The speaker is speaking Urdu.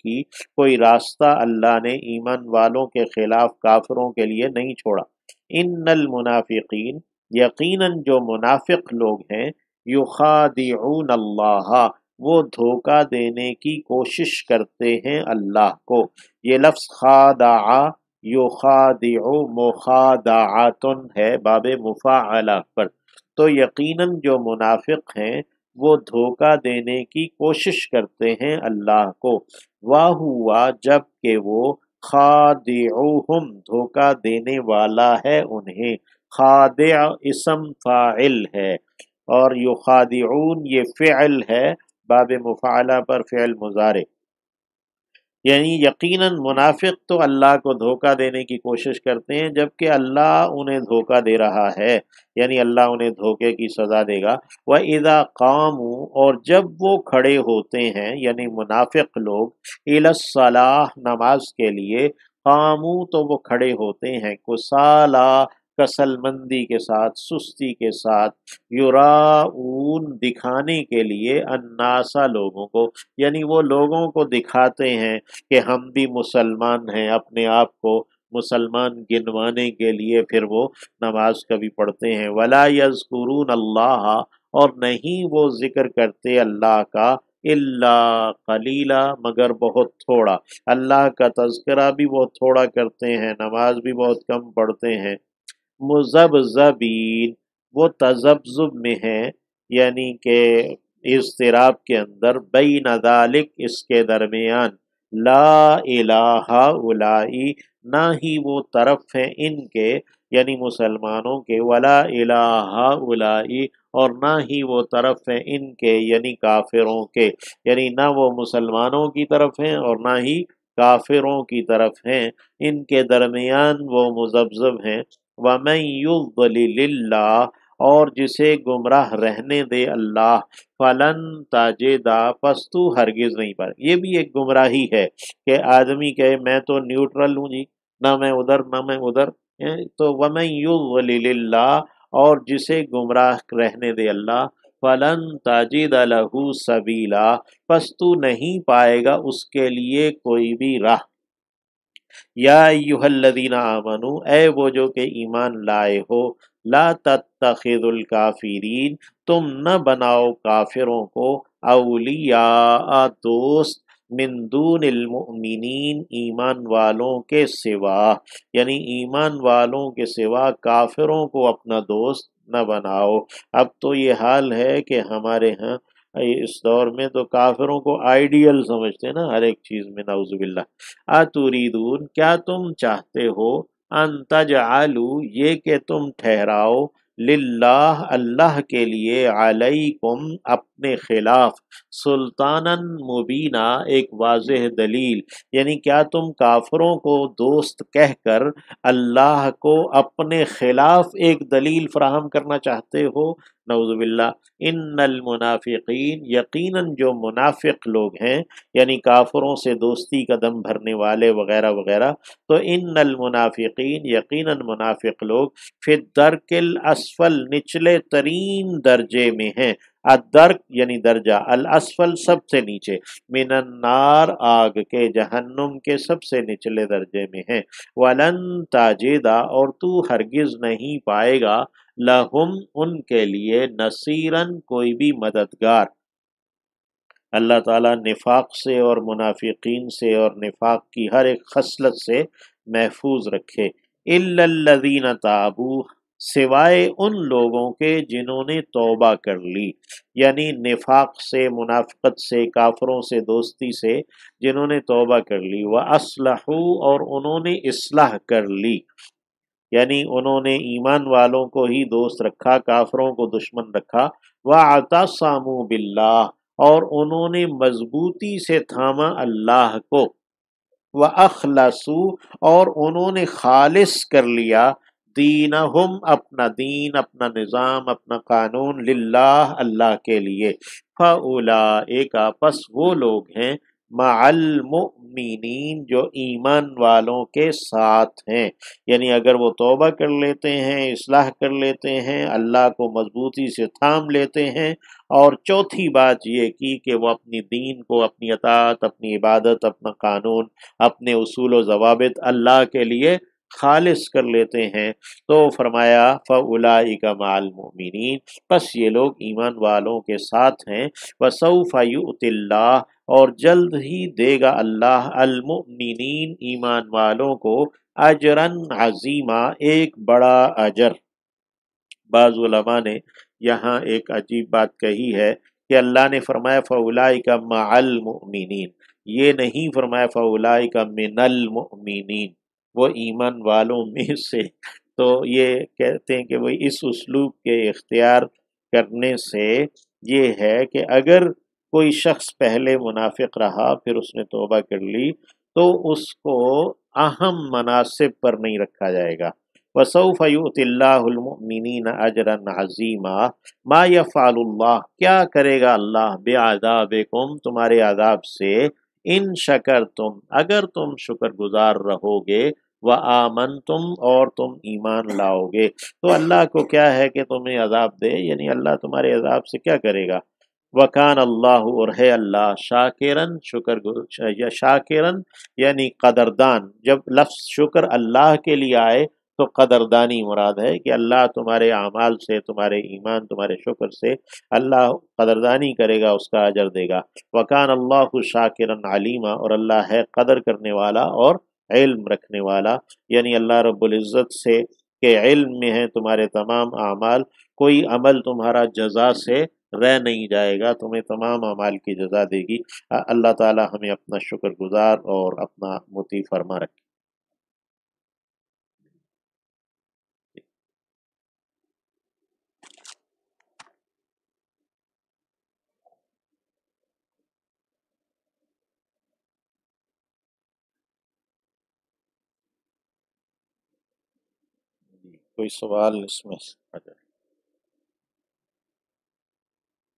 کی کوئی راستہ اللہ نے ایمان والوں کے خلاف کافروں کے لیے نہیں چھوڑا۔ ان المنافقین، یقیناً جو منافق لوگ ہیں، یخادعون اللہ، وہ دھوکہ دینے کی کوشش کرتے ہیں اللہ کو۔ یہ لفظ خادع یخادع مخادعۃ ہے باب مفاعلہ پر، تو یقیناً جو منافق ہیں وہ دھوکہ دینے کی کوشش کرتے ہیں اللہ کو، وَهُوَ، جب کہ وہ خادعوہم، دھوکہ دینے والا ہے انہیں۔ خادع اسم فاعل ہے اور یخادعون یہ فعل ہے باب مفاعلہ پر، فعل مضارع، یعنی یقیناً منافق تو اللہ کو دھوکہ دینے کی کوشش کرتے ہیں جبکہ اللہ انہیں دھوکہ دے رہا ہے، یعنی اللہ انہیں دھوکے کی سزا دے گا۔ وَإِذَا قَامُوا، اور جب وہ کھڑے ہوتے ہیں یعنی منافق لوگ، إِلَى الصَّلَاةِ، نماز کے لیے، قاموا تو وہ کھڑے ہوتے ہیں، کسالى کسل مندی کے ساتھ، سستی کے ساتھ، یراؤون دکھانے کے لیے، الناس لوگوں کو، یعنی وہ لوگوں کو دکھاتے ہیں کہ ہم بھی مسلمان ہیں، اپنے آپ کو مسلمان گنوانے کے لیے پھر وہ نماز کبھی پڑھتے ہیں۔ ولا یذکرون اللہ، اور نہیں وہ ذکر کرتے اللہ کا، الا قلیلا، مگر بہت تھوڑا، اللہ کا تذکرہ بھی بہت تھوڑا کرتے ہیں، نماز بھی بہت کم پڑھتے ہیں۔ مذبذبین، وہ تذبذب میں ہیں، یعنی کہ اضطراب کے اندر، بین ذالک، اس کے درمیان، لا الہ الائی، نہ ہی وہ طرف ہیں ان کے یعنی مسلمانوں کے، ولا الہ الائی، اور نہ ہی وہ طرف ہیں ان کے یعنی کافروں کے، یعنی نہ وہ مسلمانوں کی طرف ہیں اور نہ ہی کافروں کی طرف ہیں، ان کے درمیان وہ مذبذب ہیں۔ وَمَن يُضْلِلِ اللَّهُ، اور جسے گمراہ رہنے دے اللہ، فلن تجدا، پس تو ہرگز نہیں پائے۔ یہ بھی ایک گمراہی ہے کہ آدمی کہے میں تو نیوٹرل ہوں جی، نہ میں ادھر نہ میں ادھر، تو وَمَن يُضْلِلِ اللَّهُ، اور جسے گمراہ رہنے دے اللہ، فلن تجد لہ سبیلا، پس تو نہیں پائے گا اس کے لیے کوئی بھی راہ۔ یا ایہا الذین آمنوا، اے وہ جو کہ ایمان لائے ہو، لا تتخذوا الکافرین، تم نہ بناؤ کافروں کو، اولیاء دوست، من دون المؤمنین، ایمان والوں کے سوا، یعنی ایمان والوں کے سوا کافروں کو اپنا دوست نہ بناؤ۔ اب تو یہ حال ہے کہ ہمارے ہاں اس دور میں تو کافروں کو آئیڈیل سمجھتے ہیں نا ہر ایک چیز میں، نعوذ باللہ۔ اتریدون، کیا تم چاہتے ہو، ان تجعلوا، یہ کہ تم ٹھہراؤ، للہ، اللہ کے لیے، علیکم، اپنے خلاف، سلطانا مبینہ، ایک واضح دلیل، یعنی کیا تم کافروں کو دوست کہہ کر اللہ کو اپنے خلاف ایک دلیل فراہم کرنا چاہتے ہو؟ نعوذ باللہ۔ ان المنافقین، یقیناً جو منافق لوگ ہیں یعنی کافروں سے دوستی کا دم بھرنے والے وغیرہ وغیرہ، تو ان المنافقین، یقیناً منافق لوگ، فی الدرک الاسفل، نچلے ترین درجے میں ہیں، الدرک یعنی درجہ، الاسفل سب سے نیچے، من النار، آگ کے، جہنم کے سب سے نچلے درجے میں ہیں۔ ولن تجدا، اور تو ہرگز نہیں پائے گا، لہم، ان کے لیے، نصیرن، کوئی بھی مددگار۔ اللہ تعالیٰ نفاق سے اور منافقین سے اور نفاق کی ہر ایک خصلت سے محفوظ رکھے۔ الا الذین تابوا، سوائے ان لوگوں کے جنہوں نے توبہ کر لی، یعنی نفاق سے، منافقت سے، کافروں سے دوستی سے جنہوں نے توبہ کر لی، وَأَصْلَحُوا، اور انہوں نے اصلاح کر لی، یعنی انہوں نے ایمان والوں کو ہی دوست رکھا، کافروں کو دشمن رکھا، وَاعْتَصَمُوا بِاللَّهِ، اور انہوں نے مضبوطی سے تھاما اللہ کو، وَأَخْلَصُوا، اور انہوں نے خالص کر لیا، دینہم، اپنا دین، اپنا نظام، اپنا قانون، للہ، اللہ کے لیے، فَأُولَئِکَ، پس وہ لوگ ہیں، مع المؤمنین جو ایمان والوں کے ساتھ ہیں، یعنی اگر وہ توبہ کر لیتے ہیں، اصلاح کر لیتے ہیں، اللہ کو مضبوطی سے تھام لیتے ہیں، اور چوتھی بات یہ کی کہ وہ اپنی دین کو، اپنی اطاعت، اپنی عبادت، اپنا قانون، اپنے اصول و ضوابط اللہ کے لیے خالص کر لیتے ہیں، تو فرمایا فَأُولَئِكَ مَعَ الْمُؤْمِنِينَ، بس یہ لوگ ایمان والوں کے ساتھ ہیں، وَسَوْفَ يُؤْتِ اللَّهُ، اور جلد ہی دے گا اللہ المؤمنین ایمان والوں کو اجرن عظیما ایک بڑا اجر۔ بعض علماء نے یہاں ایک عجیب بات کہی ہے کہ اللہ نے فرمایا فَأُولَئِكَ مَعَ الْمُؤْمِنِينَ، یہ نہیں فرمایا فَأُولَئِكَ مِنَ الْمُؤْمِنِينَ، وہ ایمان والوں میں سے۔ تو یہ کہتے ہیں کہ وہ اس اسلوب کے اختیار کرنے سے یہ ہے کہ اگر کوئی شخص پہلے منافق رہا پھر اس نے توبہ کر لی تو اس کو اہم مناصب پر نہیں رکھا جائے گا۔ وَسَوْفَ يُؤْتِ اللَّهُ الْمُؤْمِنِينَ أَجْرًا عَظِيمًا، ما يفعل اللہ، کیا کرے گا اللہ، بعذابکم، تمہارے عذاب سے، ان شکرتم، اگر تم شکر گزار رہو گے، وآمنتم، اور تم ایمان لاؤ گے۔ تو اللہ کو کیا ہے کہ تمہیں عذاب دے، یعنی اللہ تمہارے عذاب سے کیا کرے گا؟ وَكَانَ اللَّهُ، اور ہے اللہ، شاکرن، یا شاکرن یعنی قدردان۔ جب لفظ شکر اللہ کے لیے آئے تو قدردانی مراد ہے کہ اللہ تمہارے اعمال سے، تمہارے ایمان، تمہارے شکر سے اللہ قدردانی کرے گا، اس کا اجر دے گا۔ وَكَانَ اللَّهُ شَاكِرًا عَلِيمًا، اور اللہ ہے قدر کرنے والا اور علم رکھنے والا، یعنی اللہ رب العزت سے کہ علم میں ہے تمہارے تمام اعمال، کوئی عمل تمہارا جزا سے رہ نہیں جائے گا، تمہیں تمام اعمال کی جزا دے گی۔ اللہ تعالی ہمیں اپنا شکر گزار اور اپنا مطیع فرما رکھے۔ کوئی سوال اس میں؟